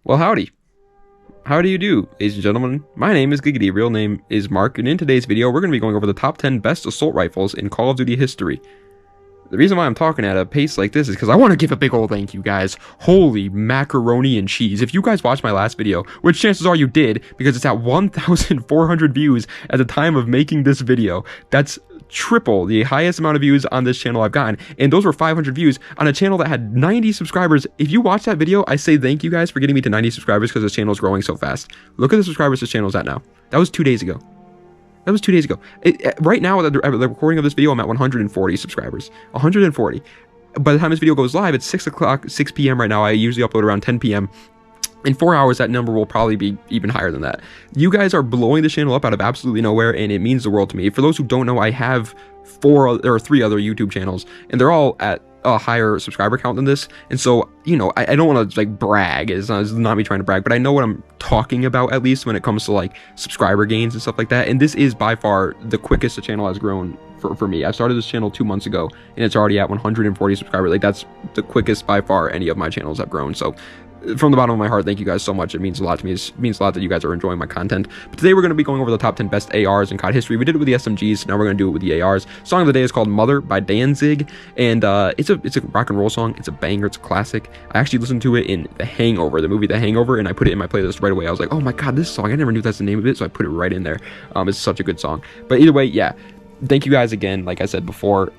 Well, howdy. How do you do, ladies and gentlemen? My name is Giggity, real name is Mark, and in today's video, we're going to be going over the top 10 best assault rifles in Call of Duty history. The reason why I'm talking at a pace like this is because I want to give a big old thank you, guys. Holy macaroni and cheese. If you guys watched my last video, which chances are you did, because it's at 1,400 views at the time of making this video, that's triple the highest amount of views on this channel I've gotten, and those were 500 views on a channel that had 90 subscribers. If you watch that video, I say thank you guys for getting me to 90 subscribers because this channel is growing so fast. Look at the subscribers this channel is at now. That was 2 days ago. Right now, at the recording of this video, I'm at 140 subscribers. 140. By the time this video goes live, it's 6 p.m. right now. I usually upload around 10 p.m. In 4 hours, that number will probably be even higher than that. You guys are blowing the channel up out of absolutely nowhere, and it means the world to me. For those who don't know, I have 3 other YouTube channels, and they're all at a higher subscriber count than this. And so, you know, I don't want to like brag. It's not me trying to brag, but I know what I'm talking about, at least when it comes to like subscriber gains and stuff like that. And this is by far the quickest the channel has grown for me. I started this channel 2 months ago, and it's already at 140 subscribers. Like, that's the quickest by far any of my channels have grown. So from the bottom of my heart, thank you guys so much. It means a lot to me. It means a lot that you guys are enjoying my content. But today we're going to be going over the top 10 best ARs in COD history. We did it with the SMGs, so now we're going to do it with the ARs. Song of the day is called Mother by Danzig, and it's a rock and roll song. It's a banger. It's a classic. I actually listened to it in The Hangover, the movie The Hangover, and I put it in my playlist right away. I was like, oh my god, this song, I never knew that's the name of it, so I put it right in there. It's such a good song. But either way, yeah. Thank you guys again. Like I said before,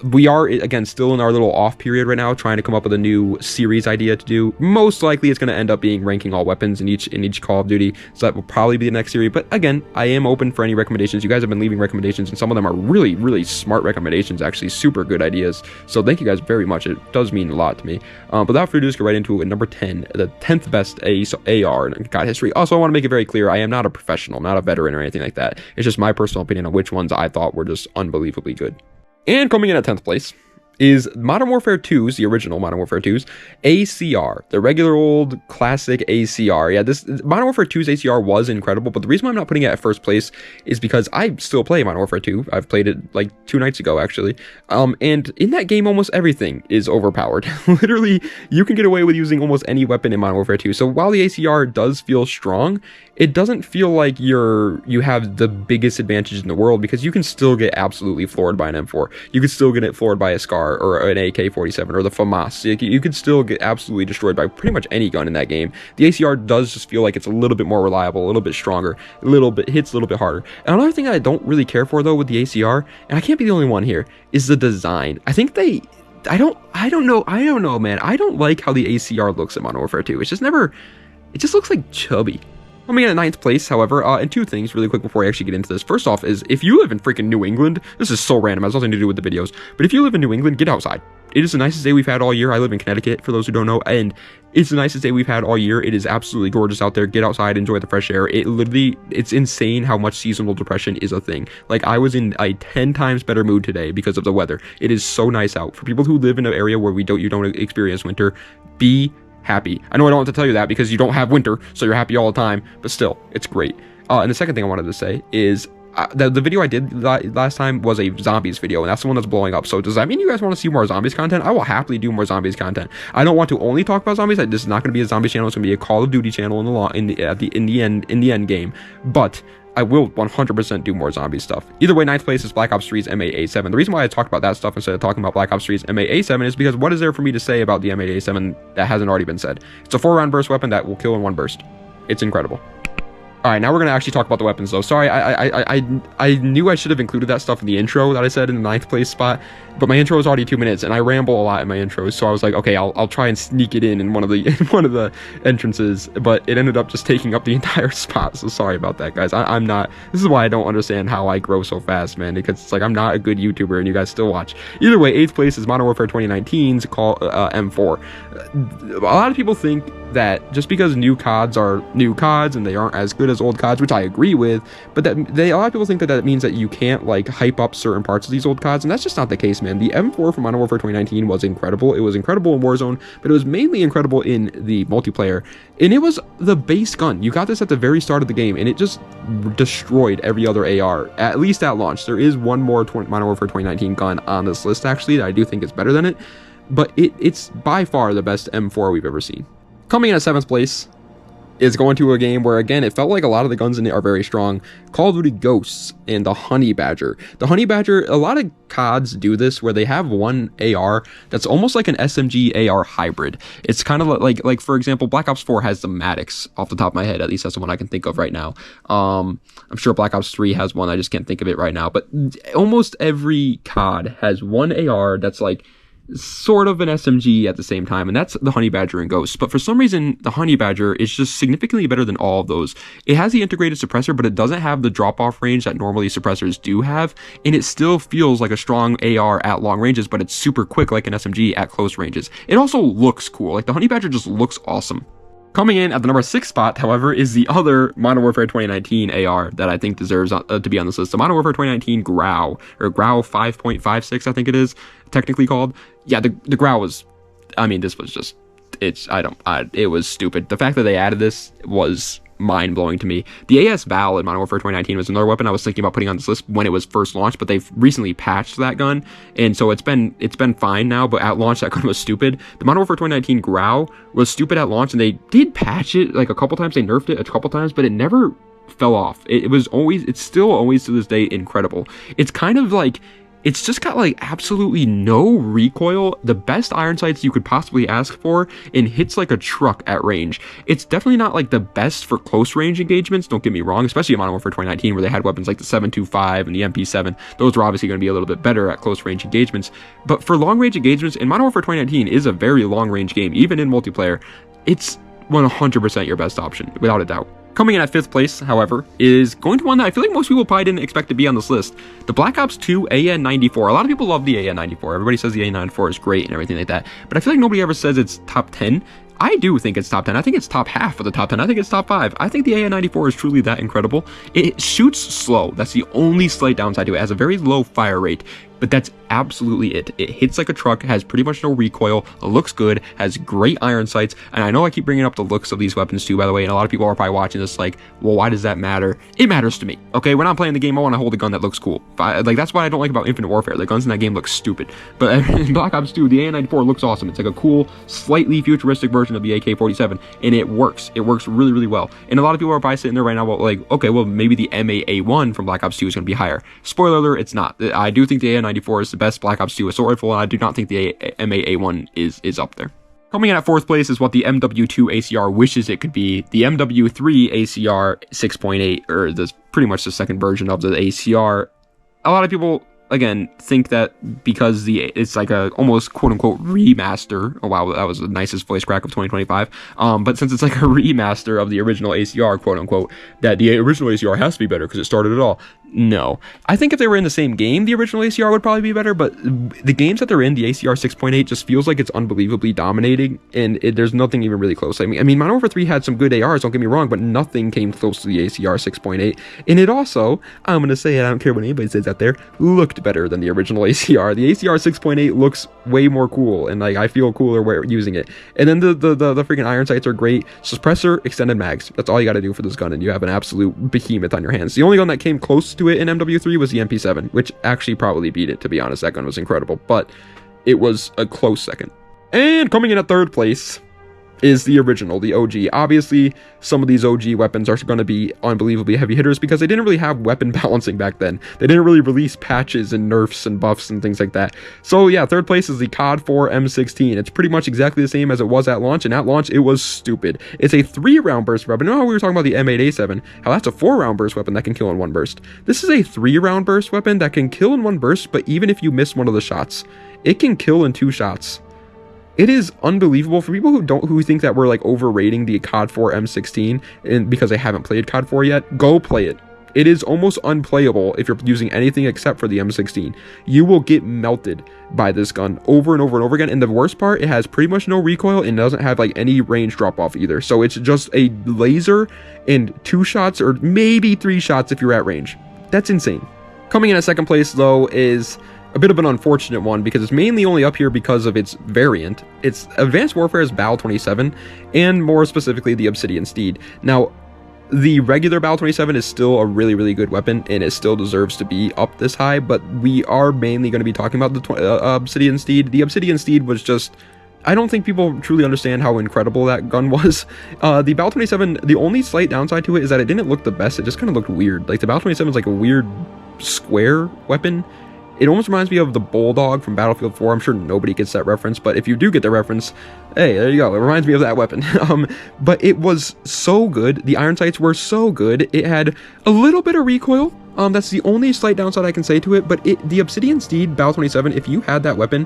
we are again still in our little off period right now, trying to come up with a new series idea to do. Most likely it's going to end up being ranking all weapons in each Call of Duty, so that will probably be the next series. But again, I am open for any recommendations. You guys have been leaving recommendations, and some of them are really smart recommendations, actually super good ideas. So thank you guys very much. It does mean a lot to me. But without further ado, let's get right into it. Number 10, the 10th best AR in COD history. Also, I want to make it very clear, I am not a professional, I'm not a veteran or anything like that. It's just my personal opinion on which ones I thought were just unbelievably good. And coming in at 10th place is Modern Warfare 2's, the original Modern Warfare 2's ACR, the regular old classic ACR. Yeah, this Modern Warfare 2's ACR was incredible, but the reason why I'm not putting it at first place is because I still play Modern Warfare 2. I've played it like 2 nights ago, actually. And in that game, almost everything is overpowered. Literally, you can get away with using almost any weapon in Modern Warfare 2. So while the ACR does feel strong, it doesn't feel like you have the biggest advantage in the world, because you can still get absolutely floored by an M4. You could still get it floored by a SCAR or an AK-47 or the Famas. You could still get absolutely destroyed by pretty much any gun in that game. The ACR does just feel like it's a little bit more reliable, a little bit stronger, hits a little bit harder. And another thing that I don't really care for though with the ACR, and I can't be the only one here, is the design. I think I don't know, man. I don't like how the ACR looks in Modern Warfare 2. It just looks like chubby. Coming in at 9th place, however, and 2 things really quick before I actually get into this. First off is, if you live in freaking New England, this is so random, it has nothing to do with the videos, but if you live in New England, get outside. It is the nicest day we've had all year. I live in Connecticut, for those who don't know, and it's the nicest day we've had all year. It is absolutely gorgeous out there. Get outside, enjoy the fresh air. It's insane how much seasonal depression is a thing. Like, I was in a 10 times better mood today because of the weather. It is so nice out. For people who live in an area where you don't experience winter, be happy. I know I don't have to tell you that because you don't have winter, so you're happy all the time, but still, it's great. And the second thing I wanted to say is the video I did last time was a zombies video, and that's the one that's blowing up. So does that mean you guys want to see more zombies content? I will happily do more zombies content. I don't want to only talk about zombies. This is not going to be a zombies channel. It's going to be a Call of Duty channel in the end game. But I will 100% do more zombie stuff. Either way, 9th place is Black Ops 3's M8A7. The reason why I talked about that stuff instead of talking about Black Ops 3's M8A7 is because what is there for me to say about the M8A7 that hasn't already been said? It's a 4-round burst weapon that will kill in 1 burst. It's incredible. All right, now we're going to actually talk about the weapons, though. Sorry, I knew I should have included that stuff in the intro that I said in the 9th place spot, but my intro is already 2 minutes, and I ramble a lot in my intros, so I was like, okay, I'll try and sneak it in one of the entrances, but it ended up just taking up the entire spot, so sorry about that, guys. I'm not... This is why I don't understand how I grow so fast, man, because it's like I'm not a good YouTuber, and you guys still watch. Either way, 8th place is Modern Warfare 2019's M4. A lot of people think that just because new CODs are new CODs and they aren't as good as old CODs, which I agree with, but a lot of people think that means that you can't like hype up certain parts of these old CODs, and that's just not the case, man. The M4 from Modern Warfare 2019 was incredible. It was incredible in Warzone, but it was mainly incredible in the multiplayer, and it was the base gun. You got this at the very start of the game, and it just destroyed every other AR, at least at launch. There is one more Modern Warfare 2019 gun on this list, actually, that I do think is better than it, but it's by far the best M4 we've ever seen. Coming in at 7th place is going to a game where, again, it felt like a lot of the guns in it are very strong. Call of Duty Ghosts and the Honey Badger. The Honey Badger, a lot of CODs do this where they have one AR that's almost like an SMG AR hybrid. It's kind of like for example, Black Ops 4 has the Maddox off the top of my head. At least that's the one I can think of right now. I'm sure Black Ops 3 has one. I just can't think of it right now. But almost every COD has one AR that's like sort of an SMG at the same time, and that's the Honey Badger and Ghost. But for some reason, the Honey Badger is just significantly better than all of those. It has the integrated suppressor, but it doesn't have the drop-off range that normally suppressors do have, and it still feels like a strong AR at long ranges, but it's super quick like an SMG at close ranges. It also looks cool. Like, the Honey Badger just looks awesome. Coming in at the number 6 spot, however, is the other Modern Warfare 2019 AR that I think deserves to be on this list. The Modern Warfare 2019 Grau, or Grau 5.56, I think it is technically called. Yeah, the Grau was, I mean, this was just, it was stupid. The fact that they added this was mind-blowing to me. The AS Val in Modern Warfare 2019 was another weapon I was thinking about putting on this list when it was first launched, but they've recently patched that gun, and so it's been fine now, but at launch that gun was stupid. The Modern Warfare 2019 Grau was stupid at launch, and they did patch it like a couple times. They nerfed it a couple times, but it never fell off. It's still always to this day incredible. It's kind of like, it's just got like absolutely no recoil, the best iron sights you could possibly ask for, and hits like a truck at range. It's definitely not like the best for close range engagements, don't get me wrong, especially in Modern Warfare 2019 where they had weapons like the 7.25 and the MP7. Those were obviously going to be a little bit better at close range engagements, but for long range engagements, and Modern Warfare 2019 is a very long range game, even in multiplayer, it's 100% your best option, without a doubt. Coming in at 5th place, however, is going to one that I feel like most people probably didn't expect to be on this list. The Black Ops 2 AN94. A lot of people love the AN94. Everybody says the AN94 is great and everything like that. But I feel like nobody ever says it's top 10. I do think it's top 10. I think it's top half of the top 10. I think it's top 5. I think the AN94 is truly that incredible. It shoots slow. That's the only slight downside to it. It has a very low fire rate, but that's absolutely it. It hits like a truck, has pretty much no recoil, it looks good, has great iron sights, and I know I keep bringing up the looks of these weapons too, by the way, and a lot of people are probably watching this like, well, why does that matter? It matters to me, okay? When I'm playing the game, I want to hold a gun that looks cool. Like, that's what I don't like about Infinite Warfare. The guns in that game look stupid. But in Black Ops 2, the AN94 looks awesome. It's like a cool, slightly futuristic version of the AK-47, and it works. It works really, really well. And a lot of people are probably sitting there right now, well, like, okay, well, maybe the MAA1 from Black Ops 2 is going to be higher. Spoiler alert, it's not. I do think the AN94 is the best Black Ops 2 assault rifle, and I do not think the MAA1 is up there. Coming in at 4th place is what the MW2 ACR wishes it could be. The MW3 ACR 6.8, or the pretty much the second version of the ACR. A lot of people, again, think that because it's like a almost quote-unquote remaster. Oh wow, that was the nicest voice crack of 2025. But since it's like a remaster of the original ACR, quote-unquote, that the original ACR has to be better because it started it all. No. I think if they were in the same game, the original ACR would probably be better, but the games that they're in, the ACR 6.8 just feels like it's unbelievably dominating, and there's nothing even really close. I mean, Modern Warfare 3 had some good ARs, don't get me wrong, but nothing came close to the ACR 6.8, and it also, I'm going to say it, I don't care what anybody says out there, looked better than the original ACR. The ACR 6.8 looks way more cool, and like I feel cooler using it. And then the freaking iron sights are great. Suppressor, extended mags. That's all you got to do for this gun, and you have an absolute behemoth on your hands. The only gun that came close to it in MW3 was the MP7, which actually probably beat it, to be honest. That gun was incredible, but it was a close second. And coming in at 3rd place is the original, the OG. Obviously, some of these OG weapons are going to be unbelievably heavy hitters because they didn't really have weapon balancing back then. They didn't really release patches and nerfs and buffs and things like that. So yeah, 3rd place is the COD 4 M16. It's pretty much exactly the same as it was at launch, and at launch it was stupid. It's a 3-round burst weapon. You know how we were talking about the M8A7, how that's a 4-round burst weapon that can kill in one burst. This is a 3-round burst weapon that can kill in one burst, but even if you miss one of the shots, it can kill in 2 shots. It is unbelievable for people who think that we're like overrating the COD 4 M16 and because they haven't played COD 4 yet. Go play it. It is almost unplayable if you're using anything except for the M16. You will get melted by this gun over and over and over again. And the worst part, it has pretty much no recoil and doesn't have like any range drop off either. So it's just a laser and 2 shots or maybe 3 shots if you're at range. That's insane. Coming in at 2nd place though is a bit of an unfortunate one because it's mainly only up here because of its variant. It's Advanced Warfare's BAL 27, and more specifically the Obsidian Steed. Now, the regular BAL 27 is still a really, really good weapon, and it still deserves to be up this high, but we are mainly going to be talking about the Obsidian Steed. The Obsidian Steed was just I don't think people truly understand how incredible that gun was. The Bal 27, the only slight downside to it is that it didn't look the best. It just kind of looked weird. Like, the Bal 27 is like a weird square weapon. It almost reminds me of the Bulldog from Battlefield 4. I'm sure nobody gets that reference, but if you do get the reference, hey, there you go. It reminds me of that weapon. But it was so good. The iron sights were so good. It had a little bit of recoil. That's the only slight downside I can say to it, but the Obsidian Steed Bal 27, if you had that weapon,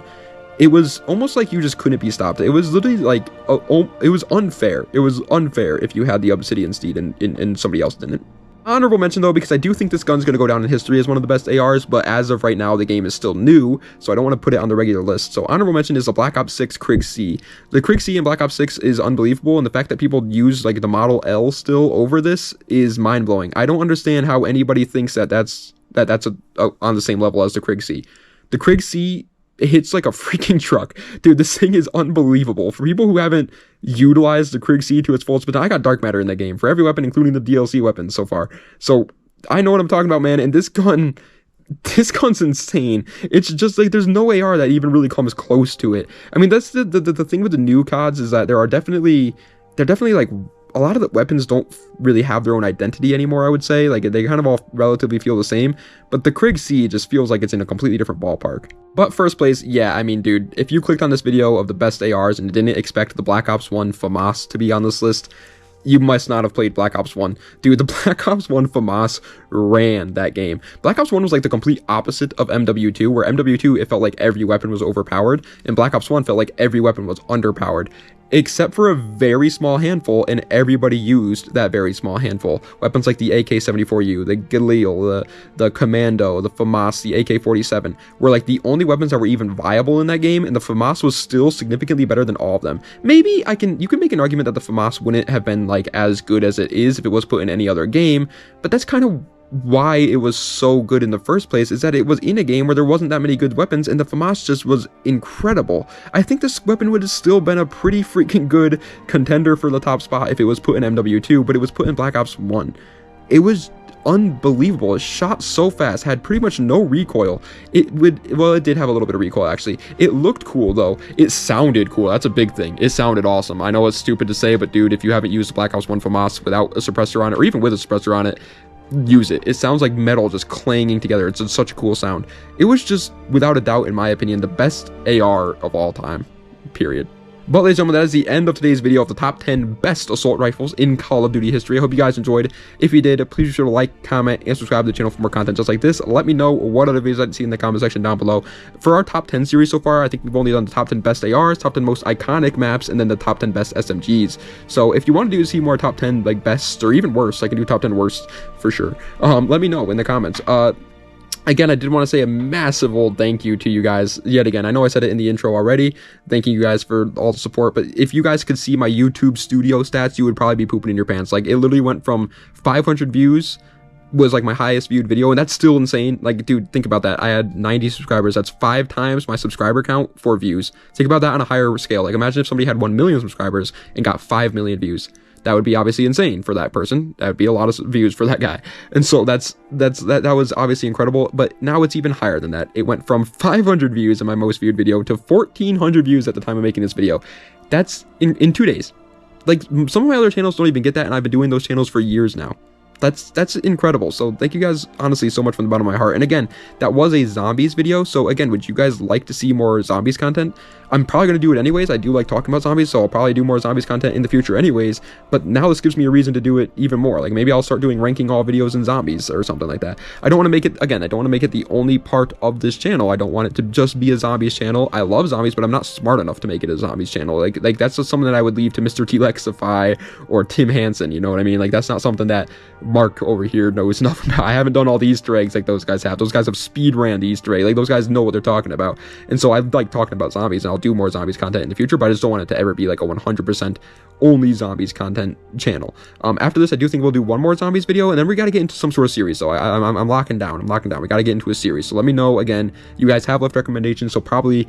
it was almost like you just couldn't be stopped. It was literally like, it was unfair. It was unfair if you had the Obsidian Steed and somebody else didn't. Honorable mention though, because I do think this gun's going to go down in history as one of the best ARs, but as of right now, the game is still new, so I don't want to put it on the regular list. So honorable mention is the Black Ops 6 Krig C. The Krig C in Black Ops 6 is unbelievable, and the fact that people use like the Model L still over this is mind-blowing. I don't understand how anybody thinks that that's on the same level as the Krig C. The Krig C, it hits like a freaking truck. Dude, this thing is unbelievable. For people who haven't utilized the Krig C to its fullest potential, I got dark matter in that game for every weapon, including the DLC weapons so far. So I know what I'm talking about, man. And this gun's insane. It's just like there's no AR that even really comes close to it. I mean, that's the thing with the new CODs is that they're definitely like, a lot of the weapons don't really have their own identity anymore, I would say. Like, they kind of all relatively feel the same, but the Krig C just feels like it's in a completely different ballpark. But first place, yeah, I mean, dude, if you clicked on this video of the best ARs and didn't expect the Black Ops 1 Famas to be on this list, you must not have played Black Ops 1. Dude, the Black Ops 1 Famas ran that game. Black Ops 1 was like the complete opposite of MW2, where MW2, it felt like every weapon was overpowered, and Black Ops 1 felt like every weapon was underpowered. Except for a very small handful, and everybody used that very small handful. Weapons like the AK-74U, the Galil, the Commando, the Famas, the AK-47 were like the only weapons that were even viable in that game, and the Famas was still significantly better than all of them. Maybe you can make an argument that the Famas wouldn't have been like as good as it is if it was put in any other game, but that's kind of why it was so good in the first place, is that it was in a game where there wasn't that many good weapons, and the Famas just was incredible. I think this weapon would have still been a pretty freaking good contender for the top spot if it was put in MW2, but it was put in Black Ops 1. It was unbelievable. It shot so fast, had pretty much no recoil. It did have a little bit of recoil, actually. It looked cool, though. It sounded cool. That's a big thing. It sounded awesome. I know it's stupid to say, but dude, if you haven't used Black Ops 1 Famas without a suppressor on it, or even with a suppressor on it, use it. It sounds like metal just clanging together. It's such a cool sound. It was just, without a doubt, in my opinion, the best AR of all time, period. But ladies and gentlemen, that is the end of today's video of the top 10 best assault rifles in Call of Duty history. I hope you guys enjoyed. If you did, please be sure to like, comment, and subscribe to the channel for more content just like this. Let me know what other videos I'd see in the comment section down below. For our top 10 series so far, I think we've only done the top 10 best ARs, top 10 most iconic maps, and then the top 10 best SMGs. So if you want to see more top 10 like best or even worse, I can do top 10 worst for sure. Let me know in the comments. Again, I did want to say a massive old thank you to you guys yet again. I know I said it in the intro already, thanking you guys for all the support, but if you guys could see my YouTube studio stats, you would probably be pooping in your pants. Like, it literally went from 500 views, was like my highest viewed video, and that's still insane. Like, dude, think about that. I had 90 subscribers. That's 5 times my subscriber count for views. Think about that on a higher scale. Like, imagine if somebody had 1 million subscribers and got 5 million views. That would be obviously insane for that person. That would be a lot of views for that guy. And so that was obviously incredible, but now it's even higher than that. It went from 500 views in my most viewed video to 1,400 views at the time of making this video. That's in 2 days. Like, some of my other channels don't even get that, and I've been doing those channels for years now. That's incredible. So thank you guys honestly so much from the bottom of my heart. And again, that was a zombies video, so again, would you guys like to see more zombies content? I'm probably going to do it anyways. I do like talking about zombies, so I'll probably do more zombies content in the future anyways, but now this gives me a reason to do it even more. Like, maybe I'll start doing ranking all videos in zombies or something like that. I don't want to make it, again, I don't want to make it the only part of this channel. I don't want it to just be a zombies channel. I love zombies, but I'm not smart enough to make it a zombies channel. Like that's just something that I would leave to Mr. T-Lexify or Tim Hansen, you know what I mean? Like, that's not something that Mark over here knows nothing about. I haven't done all the Easter eggs like those guys have. Those guys have speed ran the Easter egg. Like, those guys know what they're talking about. And so I like talking about zombies, and I'll do more zombies content in the future, but I just don't want it to ever be like a 100% only zombies content channel. After this, I do think we'll do one more zombies video, and then we got to get into some sort of series. So I'm locking down. We got to get into a series. So let me know, again, you guys have left recommendations, so probably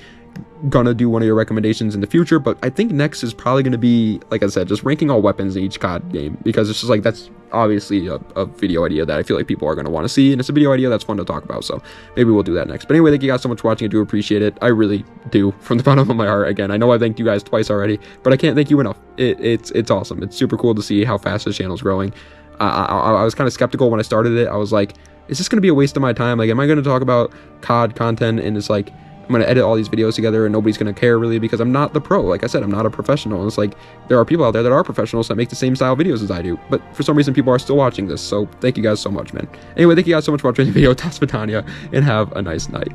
gonna do one of your recommendations in the future, but I think next is probably gonna be, like I said, just ranking all weapons in each COD game, because it's just like, that's obviously a video idea that I feel like people are gonna want to see, and it's a video idea that's fun to talk about, so maybe we'll do that next. But anyway, thank you guys so much for watching. I do appreciate it. I really do, from the bottom of my heart. Again, I know I thanked you guys twice already, but I can't thank you enough. It's awesome. It's super cool to see how fast this channel's growing. I was kind of skeptical when I started it. I was like, is this gonna be a waste of my time? Like, am I gonna talk about COD content and it's like, I'm going to edit all these videos together and nobody's going to care really, because I'm not the pro. Like I said, I'm not a professional. And it's like, there are people out there that are professionals that make the same style videos as I do. But for some reason, people are still watching this. So thank you guys so much, man. Anyway, thank you guys so much for watching the video. Tas Vitania, and have a nice night.